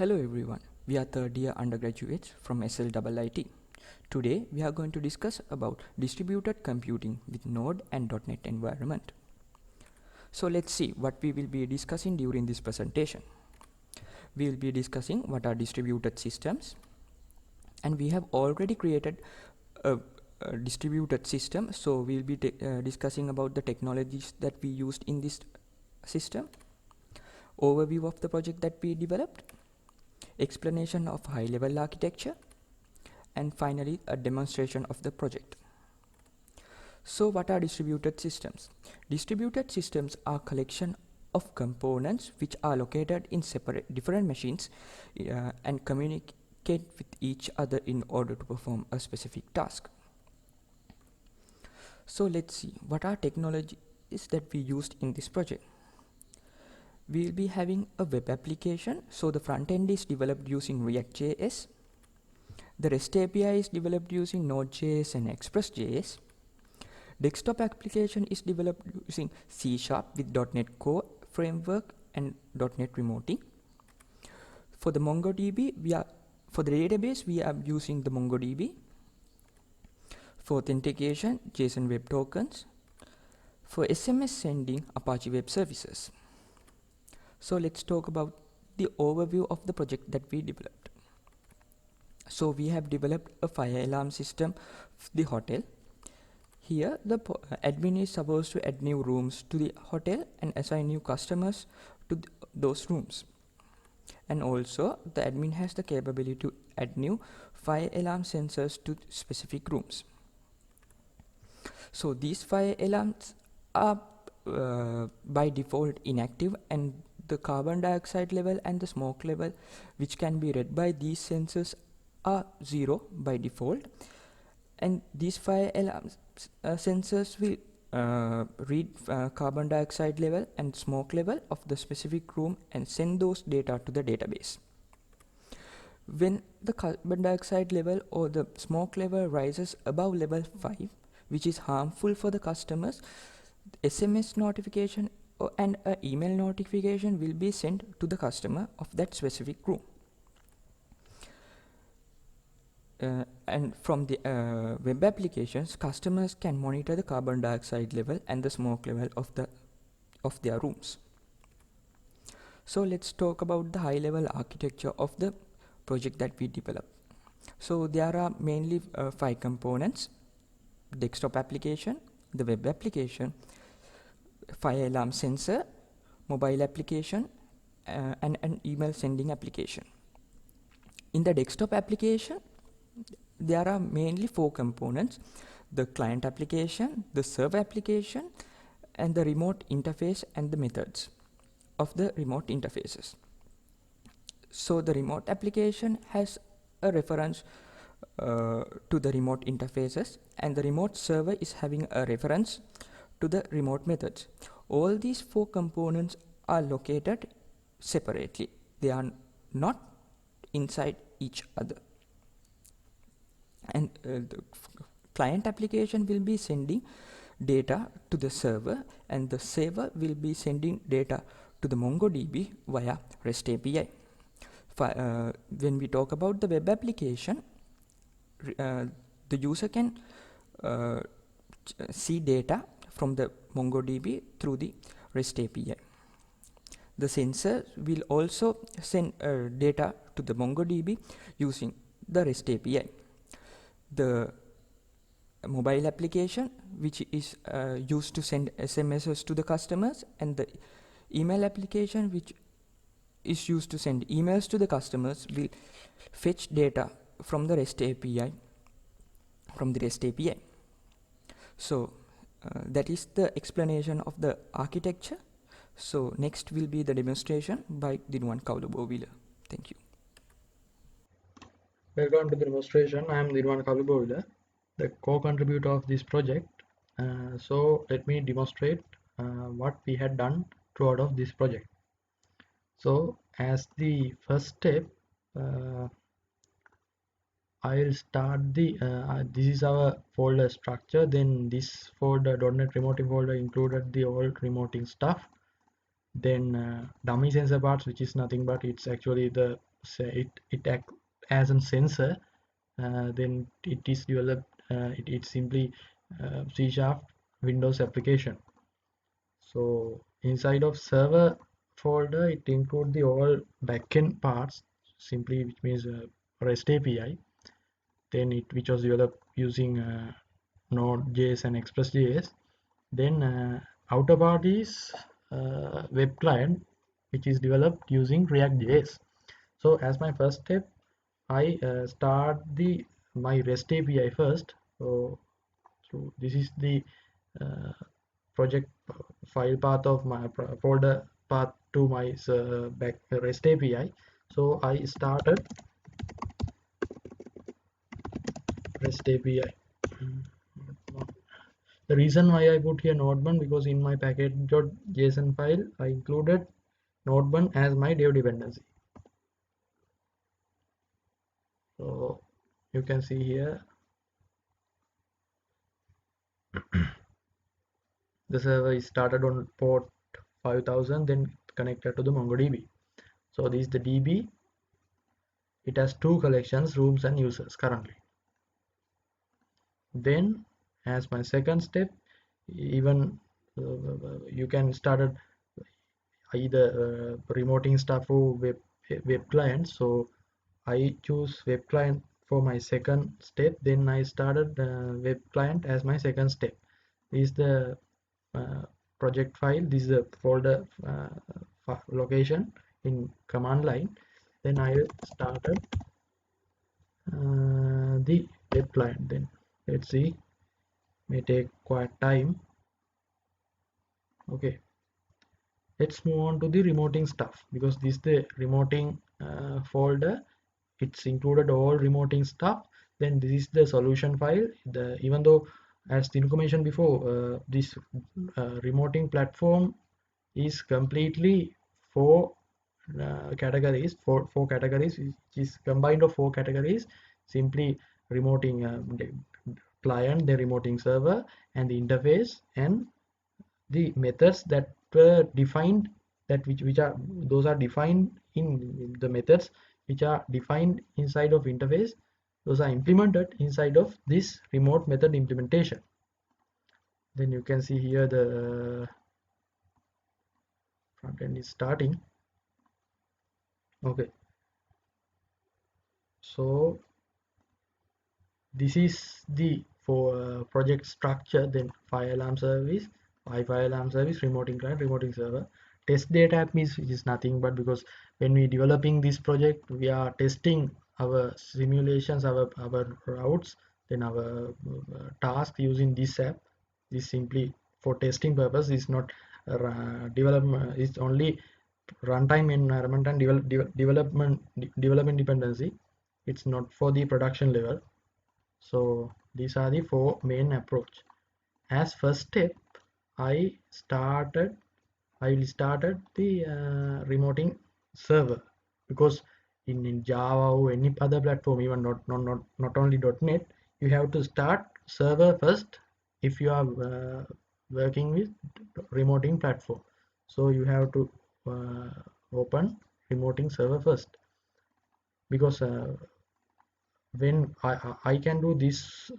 Hello everyone, we are third year undergraduates from SLIIT. Today we are going to discuss about distributed computing with Node and .NET environment. So let's see what we will be discussing during this presentation. We will be discussing what are distributed systems, and we have already created a distributed system, so we will be discussing about the technologies that we used in this system, overview of the project that we developed, explanation of high-level architecture, and finally a demonstration of the project. So what are distributed systems? Distributed systems are collection of components which are located in different machines and communicate with each other in order to perform a specific task. So let's see what are technologies that we used in this project. We will be having a web application, so the front end is developed using React.js. The REST API is developed using Node.js and Express.js. Desktop application is developed using C# with .NET Core framework and .NET Remoting. For the MongoDB, for the database we are using the MongoDB. For authentication, JSON Web Tokens. For SMS sending, Apache Web Services. So let's talk about the overview of the project that we developed. So we have developed a fire alarm system for the hotel. Here the admin is supposed to add new rooms to the hotel and assign new customers to those rooms. And also the admin has the capability to add new fire alarm sensors to specific rooms. So these fire alarms are by default inactive, and the carbon dioxide level and the smoke level which can be read by these sensors are 0 by default, and these fire alarm sensors will read carbon dioxide level and smoke level of the specific room and send those data to the database. When the carbon dioxide level or the smoke level rises above level 5, which is harmful for the customers, SMS notification and an email notification will be sent to the customer of that specific room. And from the web applications, customers can monitor the carbon dioxide level and the smoke level of their rooms. So let's talk about the high-level architecture of the project that we developed. So there are mainly 5 components: desktop application, the web application, fire alarm sensor, mobile application, and an email sending application. In the desktop application, there are mainly 4 components: the client application, the server application, and the remote interface and the methods of the remote interfaces. So the remote application has a reference to the remote interfaces, and the remote server is having a reference to the remote methods. All these 4 components are located separately. They are not inside each other. And the client application will be sending data to the server, and the server will be sending data to the MongoDB via REST API. When we talk about the web application, the user can see data from the MongoDB through the REST API. The sensor will also send data to the MongoDB using the REST API. The mobile application, which is used to send SMSs to the customers, and the email application, which is used to send emails to the customers, will fetch data from the REST API. So that is the explanation of the architecture. So next will be the demonstration by D.C Kalubowila. Thank you. Welcome to the demonstration. I am D.C Kalubowila, the co-contributor of this project. So let me demonstrate what we had done throughout of this project. So as the first step, I will start the this is our folder structure. Then this folder .NET remoting folder included the old remoting stuff. Then dummy sensor parts, which is nothing but it's actually the it act as a sensor. Then it is developed. It's simply C# Windows application. So inside of server folder, it includes the all backend parts, simply which means REST API. Then it which was developed using Node.js and Express.js. Then outer part is web client, which is developed using React.js. So as my first step, I start the my REST API first. So this is the uh, project file path of my folder path to my back REST API. So I started REST API. The reason why I put here Node1 because in my package.json file I included Node1 as my dev dependency. So you can see here the server is started on port 5000, then connected to the MongoDB. So this is the DB. It has two collections, rooms and users currently. Then as my second step, even you can start either remoting stuff or web client. So I choose web client for my second step. Then I started web client as my second step. This is the uh, project file. This is the folder location in command line. Then I started the web client. Then let's see, may take quite time. Okay, let's move on to the remoting stuff because this is the remoting folder. It's included all remoting stuff. Then this is the solution file. Even though as the information before, this remoting platform is completely four categories, four categories, which is combined of four categories. Simply remoting the client, the remoting server, and the interface, and the methods that were defined, that which are those are defined in the methods which are defined inside of interface, those are implemented inside of this remote method implementation. Then you can see here the front end is starting. Okay, so this is the for project structure. Then fire alarm service, fire alarm service, remoting client, remoting server. Test data app means which is nothing but because when we developing this project, we are testing our simulations, our routes, then our task using this app. This simply for testing purpose is not development. It's only runtime environment and development dependency. It's not for the production level. So these are the four main approach. As first step, I started I will started the remoting server because in Java or any other platform, even not only .NET, you have to start server first if you are working with remoting platform. So you have to open remoting server first because when I can do this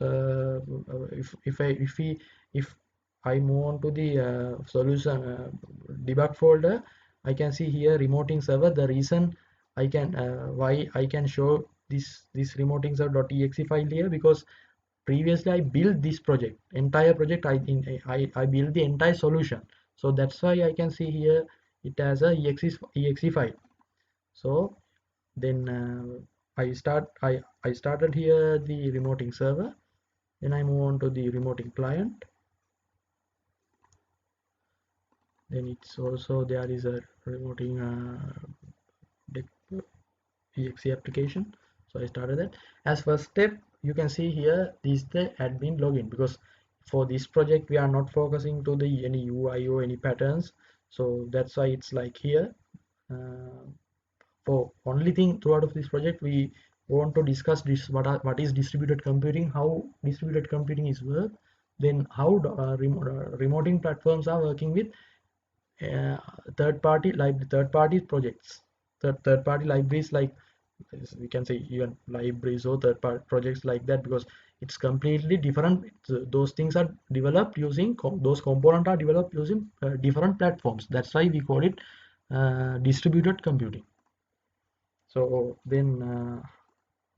if I move on to the solution debug folder, I can see here remoting server. The reason I can why I can show this remoting server.exe file here because previously I built this project, entire project. I built the entire solution, so that's why I can see here it has a exe file. So then I started here the remoting server. Then I move on to the remoting client. Then it's also there is a remoting exe application. So I started that. As first step, you can see here this is the admin login because for this project we are not focusing to the any UI or any patterns. So that's why it's like here. Uh, for only thing throughout of this project we want to discuss this what is distributed computing, how distributed computing is work, then how remoting platforms are working with uh, third party projects, third party libraries like we can say even libraries or third-party projects like that, because it's completely different. Those things are developed using those components are developed using different platforms. That's why we call it distributed computing. So then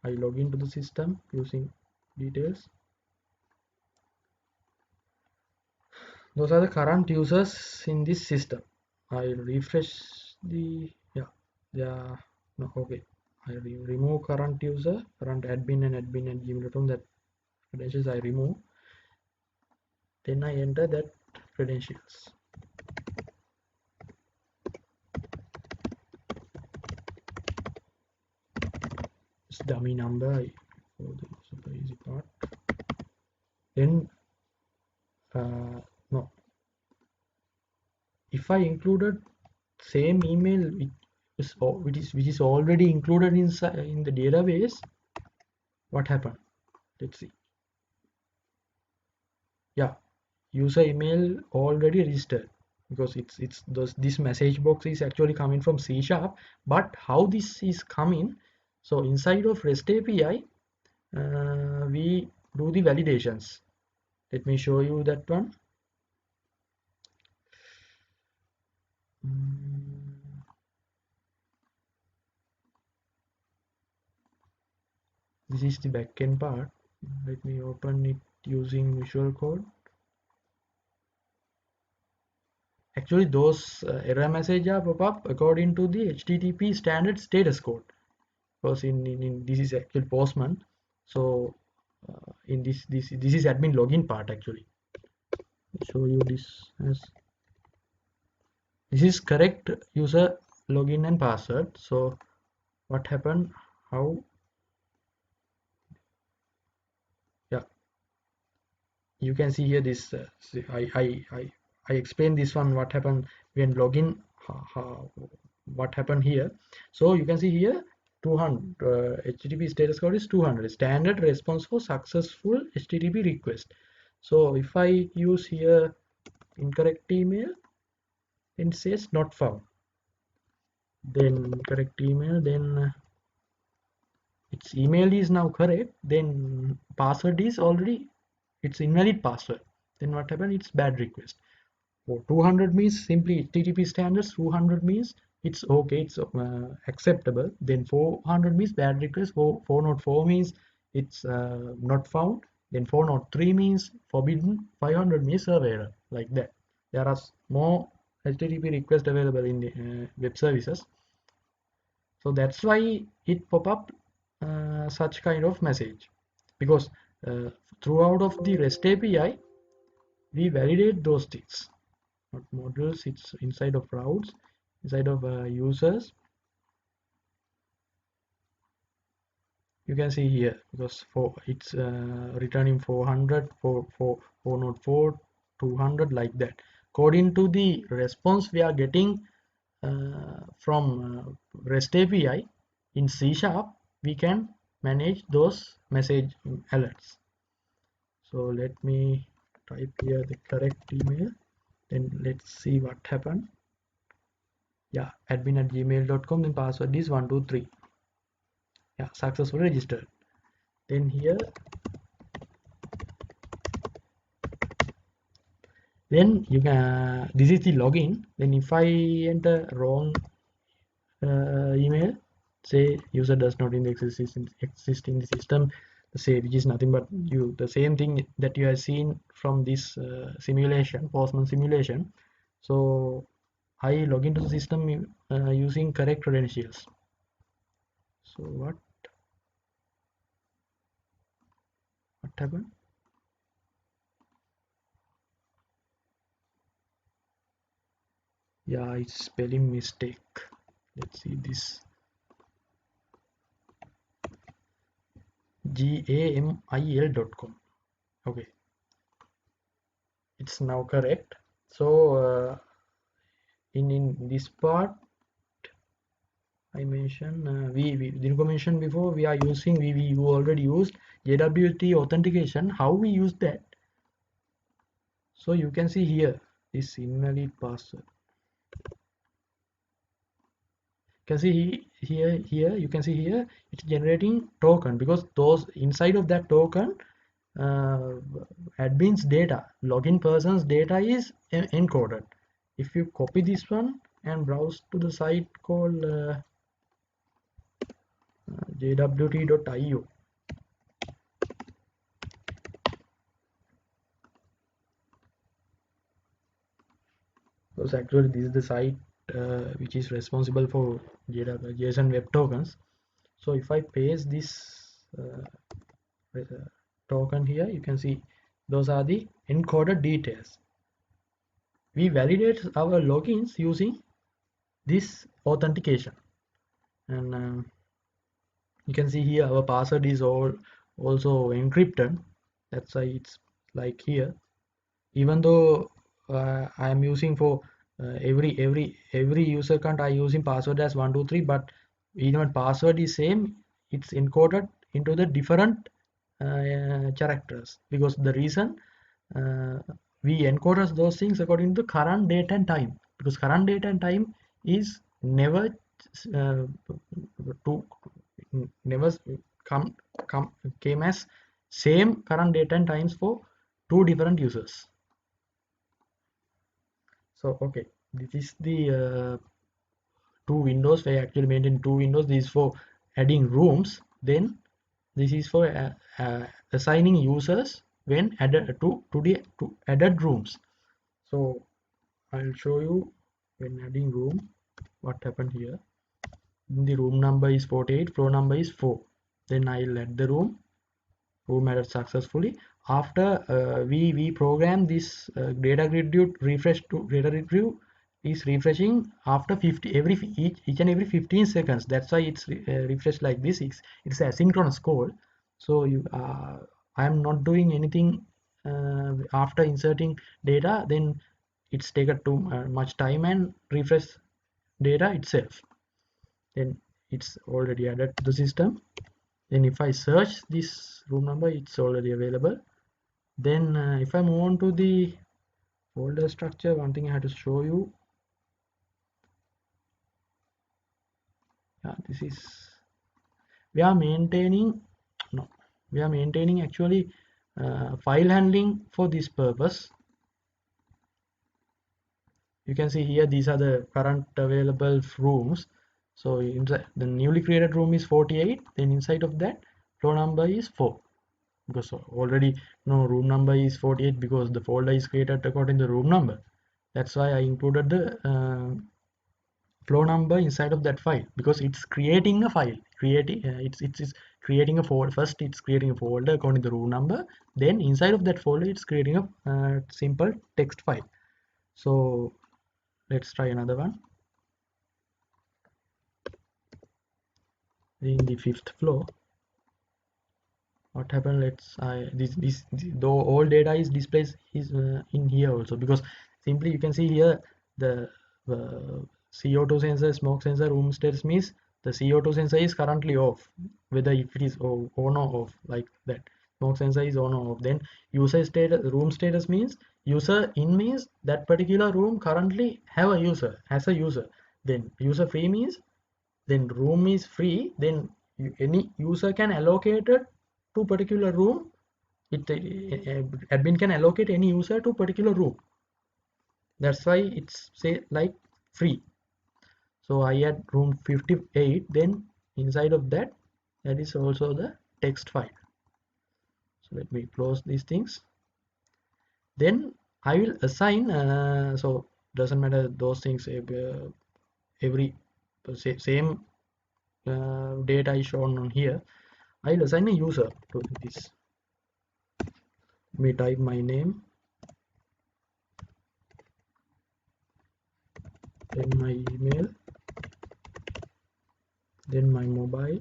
I log into the system using details. Those are the current users in this system. I'll refresh the yeah no okay. I remove current user, current admin and admin and gmail.com, that credentials I remove. Then I enter that credentials. It's dummy number for the super easy part. Then no, if I included same email which is already included in the database, what happened? Let's see. Yeah, user email already registered, because this message box is actually coming from C sharp. But how this is coming? So inside of REST API, we do the validations. Let me show you that one. This is the backend part. Let me open it using Visual Code. Actually, those error message are pop up according to the HTTP standard status code. Because in this is actual Postman. So in this is admin login part actually. I'll show you this as this is correct user login and password. So what happened? How? Yeah, you can see here this. I explained this one. What happened when login? What happened here? So you can see here 200 HTTP status code is 200, standard response for successful HTTP request. So if I use here incorrect email, then it says not found. Then correct email, then its email is now correct, then password is already, it's invalid password. Then what happened? It's bad request. 200 means simply HTTP standards. 200 means it's okay, it's acceptable. Then 400 means bad request. 404 means it's not found. Then 403 means forbidden. 500 means server error. Like that. There are more HTTP requests available in the web services. So that's why it pop up such kind of message, because throughout of the REST API we validate those things. Not modules, it's inside of routes, inside of users. You can see here, because for it's returning 400 404 200, like that. According to the response we are getting from REST API in C sharp, we can manage those message alerts. So let me type here the correct email, then let's see what happened. Yeah, admin@gmail.com, then password is 123. Yeah, successfully registered. Then here, then you can this is the login. Then if I enter wrong email, say user does not exist in the system, say, which is nothing but the same thing that you have seen from this simulation, Postman simulation. So I log into the system using correct credentials. So what happened? Yeah, it's spelling mistake. Let's see this. gamil.com. Okay, it's now correct. So in this part I mentioned the information before, we are using we already used JWT authentication. How we use that? So you can see here this invalid password. can see here you can see here it's generating token, because those inside of that token uh, admin's data, login person's data is encoded. If you copy this one and browse to the site called jwt.io, because actually this is the site which is responsible for JSON web tokens. So if I paste this token here, you can see those are the encoded details. We validate our logins using this authentication, and you can see here our password is also encrypted. That's why it's like here. Even though I am using for every user account, I using password as 123, but even password is same, it's encoded into the different characters, because the reason uh, we encode those things according to current date and time, because current date and time is never uh, to never come come came as same current date and times for two different users. So okay, this is the two windows. We actually made in two windows. This is for adding rooms. Then this is for assigning users when added to added rooms. So I'll show you when adding room what happened here. The room number is 48, floor number is 4. Then I'll add the room added successfully. After we program this data grid view refresh to data grid view is refreshing after 50 each and every 15 seconds. That's why it's refreshed like this. It's asynchronous call. So I am not doing anything after inserting data. Then it's taken too much time and refresh data itself. Then it's already added to the system. Then if I search this room number, it's already available. Then if I move on to the folder structure, one thing I had to show you. Yeah, this is we are maintaining no we are maintaining actually file handling for this purpose. You can see here these are the current available rooms. So inside the newly created room is 48. Then inside of that, floor number is 4. Because already no room number is 48, because the folder is created according to the room number. That's why I included the flow number inside of that file, because it's creating a file, creating it's creating a folder. First it's creating a folder according to the room number, then inside of that folder it's creating a simple text file. So let's try another one. In the fifth floor, what happened, let's though all data is displayed is in here also, because simply you can see here the CO2 sensor, smoke sensor, room status means the CO2 sensor is currently off, whether if it is on or off, like that. Smoke sensor is on or off. Then user status, room status means user in means that particular room currently have a user, has a user. Then user free means then room is free, then any user can allocate it to particular room. Admin can allocate any user to particular room. That's why it's say like free. So I add room 58, then inside of that, that is also the text file. So let me close these things. Then I will assign, so doesn't matter those things, every same data is shown on here. I'll assign a user to this. Let me type my name, then my email, then my mobile,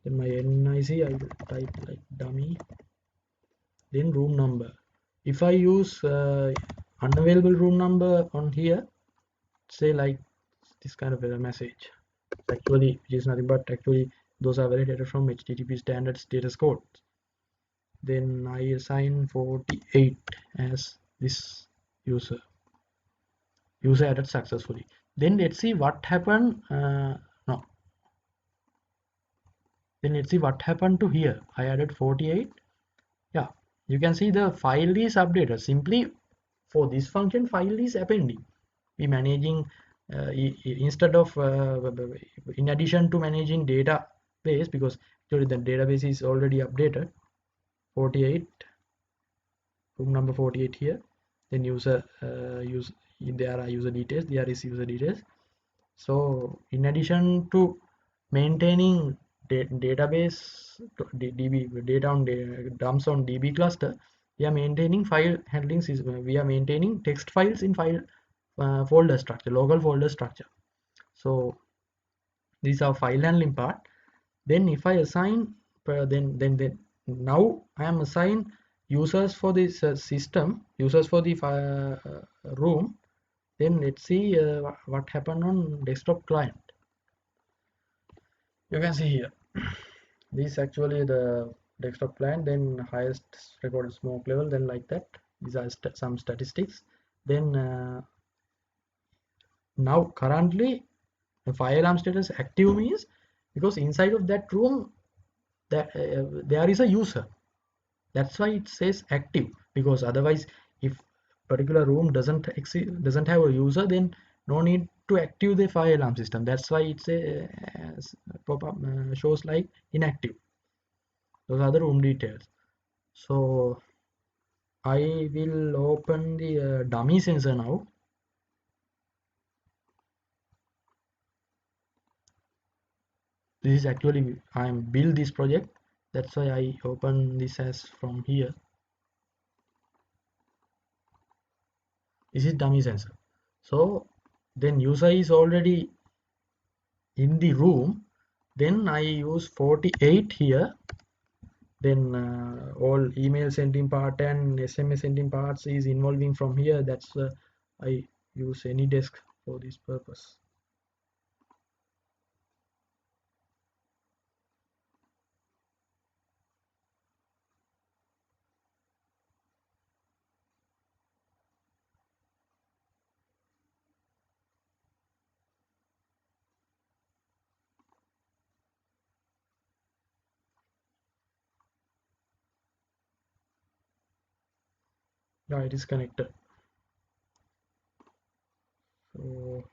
then my NIC. I will type like dummy, then room number. If I use unavailable room number on here, say like this kind of a message, actually which is nothing but actually those are validated from HTTP standard status code. Then I assign 48 as this user. user added successfully. Then let's see what happened. No, then let's see what happened to here. I added 48. Yeah, you can see the file is updated. Simply for this function, file is appending. We managing instead of in addition to managing database, because actually the database is already updated. 48, room number 48 here. Then user there are user details. There is user details. So in addition to maintaining database DB data on dumps on DB cluster, we are maintaining file handling system. We are maintaining text files in file folder structure, local folder structure. So these are file handling part. Then if I assign then now I am assign users for this system, users for the room. Then let's see what happened on desktop client. You can see here this actually the desktop client, then highest recorded smoke level, then like that. These are some statistics. Then now currently the fire alarm status active means because inside of that room that there is a user. That's why it says active, because otherwise if particular room doesn't have a user, then no need to active the fire alarm system. That's why it's a pop-up shows like inactive. Those are the room details. So I will open the dummy sensor now. This is actually I am build this project, that's why I open this as from here. This is dummy sensor. So then user is already in the room, then I use 48 here. Then all email sending part and SMS sending parts is involving from here. That's I use any desk for this purpose. Yeah, it is connected. So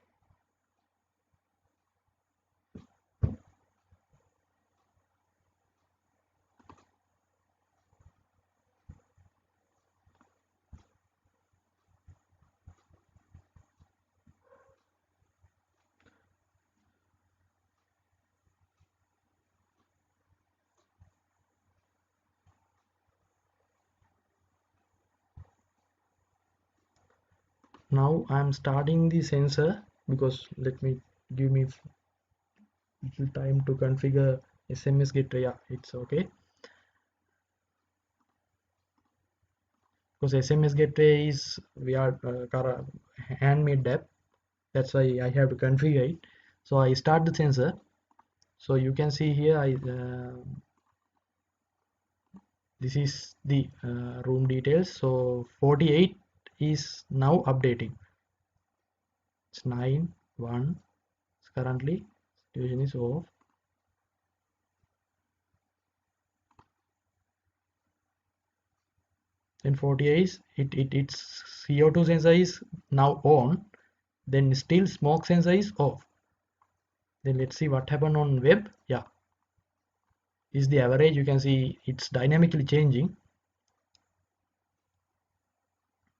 now I'm starting the sensor, because let me give me little time to configure SMS gateway. Yeah, it's okay, because SMS gateway is we are handmade app. That's why I have to configure it. So I start the sensor. So you can see here this is the room details. So 48 is now updating. It's 9 1 currently situation is off. Then 48 is its CO2 sensor is now on, then still smoke sensor is off. Then let's see what happened on web. Yeah, is the average. You can see it's dynamically changing.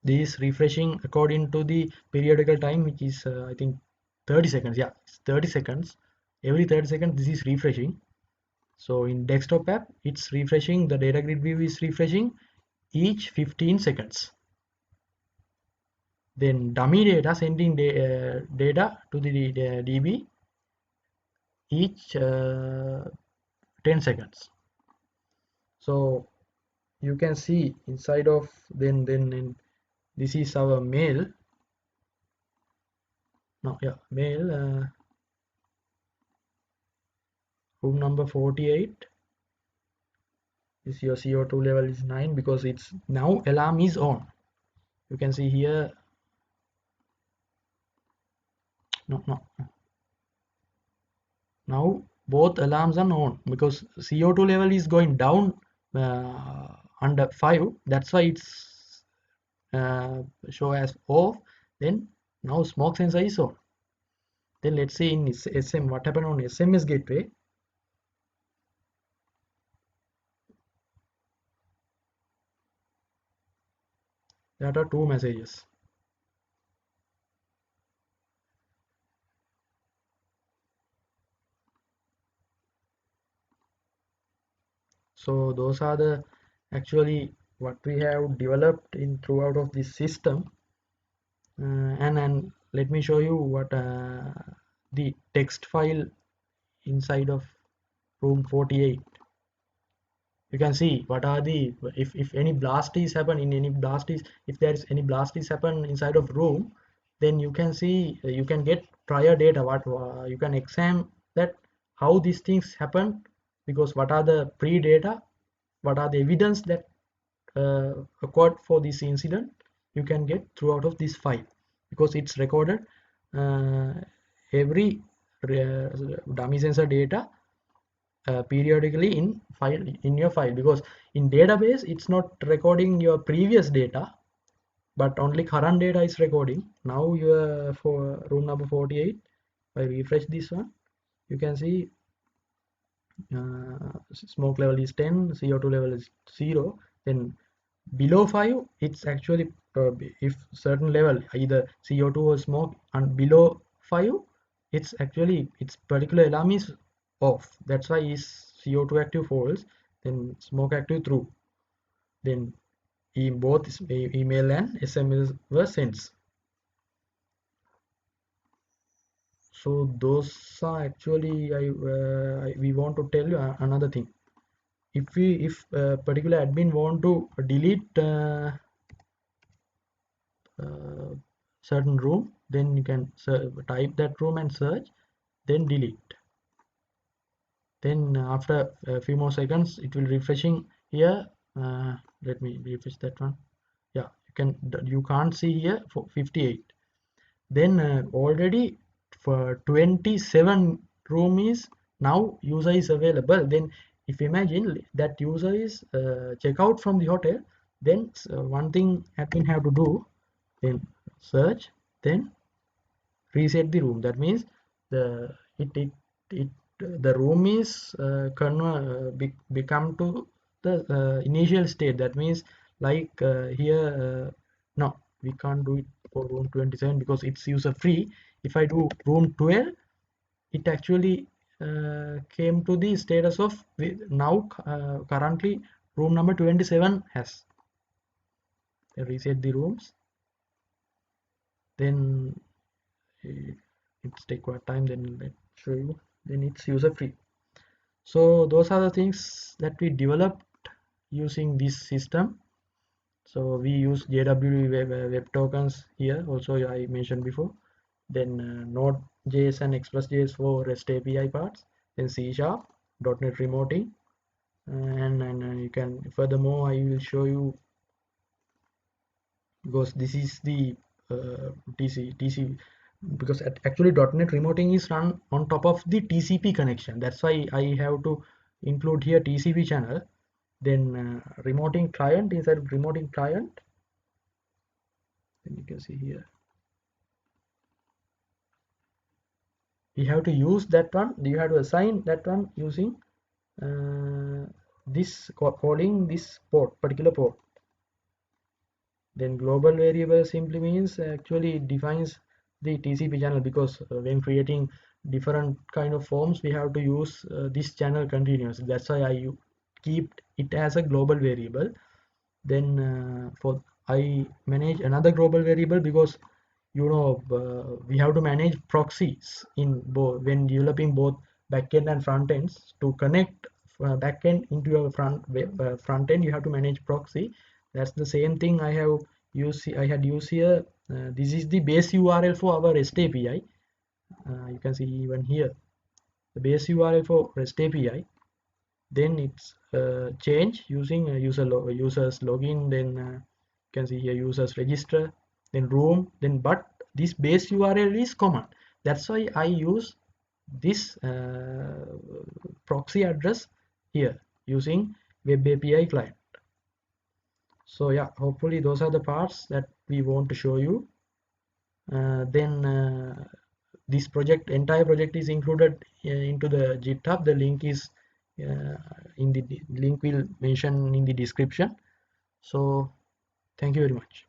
This refreshing according to the periodical time, which is I think 30 seconds. Yeah, it's 30 seconds. Every 30 seconds this is refreshing. So in desktop app it's refreshing, the data grid view is refreshing each 15 seconds. Then dummy data sending data to the DB each 10 seconds. So you can see inside of then this is our mail. No, yeah, mail room number 48. Is your CO2 level is 9 because it's now alarm is on. You can see here no. Now both alarms are on because CO2 level is going down under 5. That's why it's show as off. Then now smoke sensor is on. Then let's see in SM what happened on SMS gateway. There are two messages. So those are the actually what we have developed in throughout of this system. And let me show you what the text file inside of room 48. You can see what are the if any blast is happen in any blast is if there is any blast is happen inside of room, then you can see you can get prior data what you can examine that how these things happen, because what are the pre-data, what are the evidence that occurred for this incident, you can get throughout of this file because it's recorded uh, every dummy sensor data periodically in your file, because in database it's not recording your previous data but only current data is recording. Now your for room number 48, if I refresh this one, you can see smoke level is 10, CO2 level is 0. Then below 5 it's actually if certain level either CO2 or smoke and below 5, it's actually its particular alarm is off. That's why is CO2 active false, then smoke active true, then both email and SMS were sent. So those are actually we want to tell you another thing. If particular admin want to delete certain room, then you can type that room and search, then delete. Then after a few more seconds it will refreshing here. Let me refresh that one. Yeah, you can't see here for 58. Then already for 27 room is now user is available. Then if imagine that user is check out from the hotel, then one thing admin have to do, then search, then reset the room. That means the it the room is become to the initial state. That means like here no, we can't do it for room 27 because it's user free. If I do room 12, it actually came to the status of now currently room number 27 has reset the rooms. Then it's take what time, then let's show you, then it's user free. So those are the things that we developed using this system. So we use JWT web tokens here also, I mentioned before. Then Node.js and Express.js for REST API parts, then C#, .NET remoting, and you can furthermore I will show you, because this is the TC because actually .NET remoting is run on top of the TCP connection. That's why I have to include here TCP channel. Then remoting client, inside of remoting client, then you can see here you have to use that one, you have to assign that one using this calling this particular port. Then global variable simply means actually it defines the TCP channel, because when creating different kind of forms we have to use this channel continuously. That's why I keep it as a global variable. Then for I manage another global variable because we have to manage proxies in both when developing both backend and front ends. To connect backend into your front end, you have to manage proxy. That's the same thing I had used here. This is the base URL for our REST API. You can see even here the base URL for REST API. Then it's change using users login. Then you can see here users register, then room, then but this base URL is common. That's why I use this proxy address here using web API client. So yeah, hopefully those are the parts that we want to show you. Then this entire project is included into the GitHub. The link is link will mention in the description. So thank you very much.